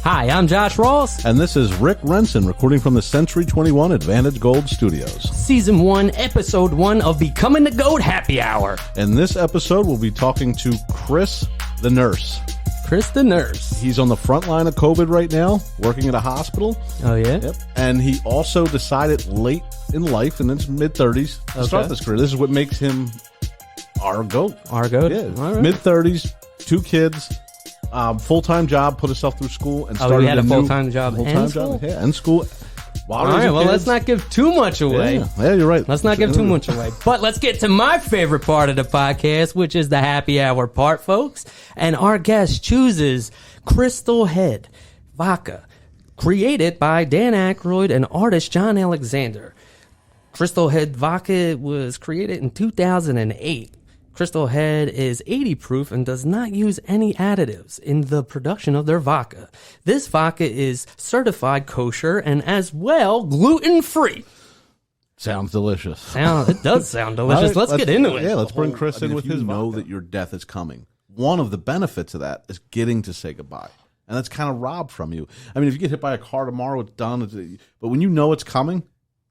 Hi, I'm Josh Ross. And this is Rick Renson, recording from the Century 21 Advantage Gold Studios. Season 1, Episode 1 of Becoming the G.O.A.T Happy Hour. In this episode, we'll be talking to Chris, the nurse. Chris, the nurse. He's on the front line of COVID right now, working at a hospital. Oh, yeah? Yep. And he also decided late in life, in his mid-30s, to start this career. This is what makes him our GOAT. Our GOAT? Yeah. Right. Mid-30s, 2 kids. Full-time job, put himself through school and started he had a full-time job and school? Yeah, and school. All right, well, let's not give too much away. Yeah, you're right. Let's not give too much away. But let's get to my favorite part of the podcast, which is the happy hour part, folks. And our guest chooses Crystal Head Vodka, created by Dan Aykroyd and artist John Alexander. Crystal Head Vodka was created in 2008. Crystal Head is 80 proof and does not use any additives in the production of their vodka. This vodka is certified kosher and as well gluten-free. Sounds delicious. It does sound delicious. Right, let's get into it. Yeah, let's bring Chris in with his vodka. If you know that your death is coming, one of the benefits of that is getting to say goodbye. And that's kind of robbed from you. I mean, if you get hit by a car tomorrow, it's done. But when you know it's coming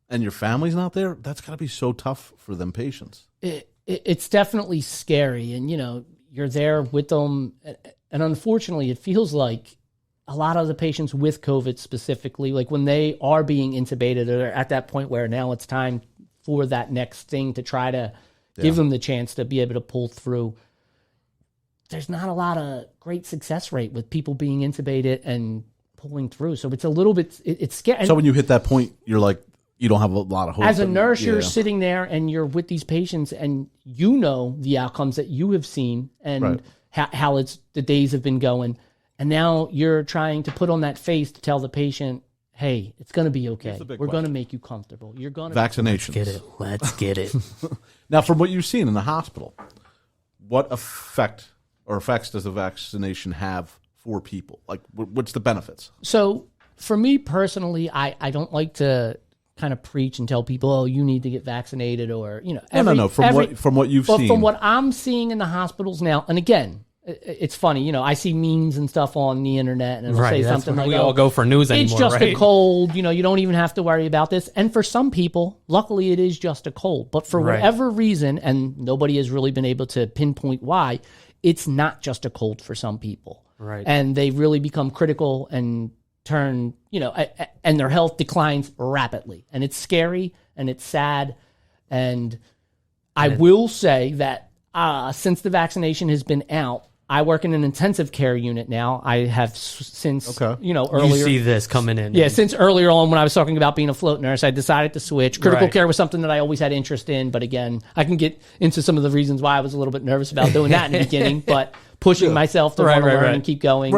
and your family's not there, that's got to be so tough for them patients. It's definitely scary, and you're there with them, and unfortunately it feels like a lot of the patients with COVID specifically, like when they are being intubated, or at that point where now it's time for that next thing to try to give them the chance to be able to pull through, there's not a lot of great success rate with people being intubated and pulling through. So it's a little bit, it's scary. So when you hit that point, you're like, you don't have a lot of hope. As a nurse, you're sitting there and you're with these patients, and you know the outcomes that you have seen and how the days have been going. And now you're trying to put on that face to tell the patient, hey, it's going to be okay. We're going to make you comfortable. You're going to vaccinations. Let's get it. Now, from what you've seen in the hospital, what effect or effects does the vaccination have for people? Like, what's the benefits? So for me personally, I don't like to kind of preach and tell people, oh, you need to get vaccinated, or No. From what you've seen, from what I'm seeing in the hospitals now, and again, it's funny. I see memes and stuff on the internet, and it'll say something like, we all go for news anymore. It's just a cold. You don't even have to worry about this. And for some people, luckily, it is just a cold. But for whatever reason, and nobody has really been able to pinpoint why, it's not just a cold for some people. Right. And they really become critical and turn, and their health declines rapidly. And it's scary and it's sad. And I will say that since the vaccination has been out, I work in an intensive care unit now. I have since, earlier. You see this coming in. Yeah, since earlier on when I was talking about being a float nurse, I decided to switch. Critical care was something that I always had interest in. But again, I can get into some of the reasons why I was a little bit nervous about doing that in the beginning. But pushing myself to want to learn and keep going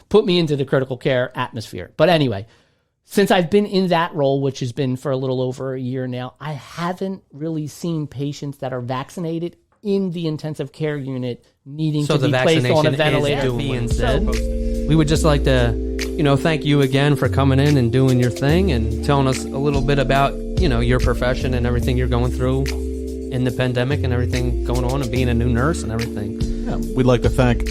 put me into the critical care atmosphere. But anyway, since I've been in that role, which has been for a little over a year now, I haven't really seen patients that are vaccinated in the intensive care unit needing to be placed on a ventilator. We would just like to, thank you again for coming in and doing your thing and telling us a little bit about, your profession and everything you're going through in the pandemic and everything going on, and being a new nurse and everything. Yeah, we'd like to thank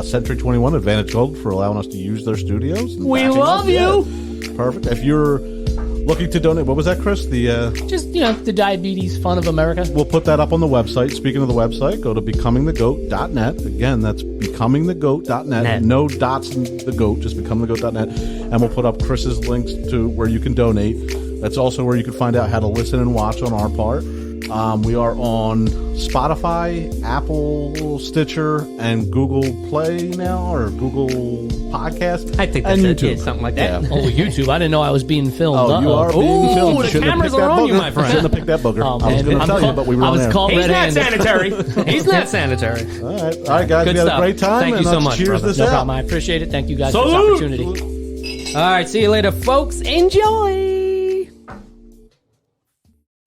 Century 21 Advantage Gold for allowing us to use their studios. We love you. Yeah. Perfect. If you're looking to donate, what was that, Chris? The Diabetes Fund of America. We'll put that up on the website. Speaking of the website, go to becomingthegoat.net. Again, that's becomingthegoat.net. No dots in the goat, just becomingthegoat.net. And we'll put up Chris's links to where you can donate. That's also where you can find out how to listen and watch on our part. We are on Spotify, Apple, Stitcher, and Google Play now, or Google Podcast. I think that's YouTube. Something like that. Yeah. Oh, YouTube. I didn't know I was being filmed. Oh, you are being filmed. The cameras are on you, my friend. Shouldn't have picked that booger. I was going to tell you, but we were on there. He's not sanitary. He's not sanitary. All right, guys. We had a great time. Thank you so much, cheers brother. this No out. problem. I appreciate it. Thank you guys for this opportunity. All right, see you later, folks. Enjoy.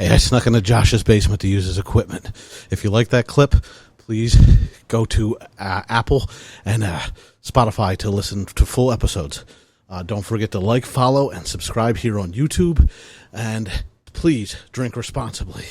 Hey, I snuck into Josh's basement to use his equipment. If you like that clip, please go to Apple and Spotify to listen to full episodes. Don't forget to like, follow, and subscribe here on YouTube. And please drink responsibly.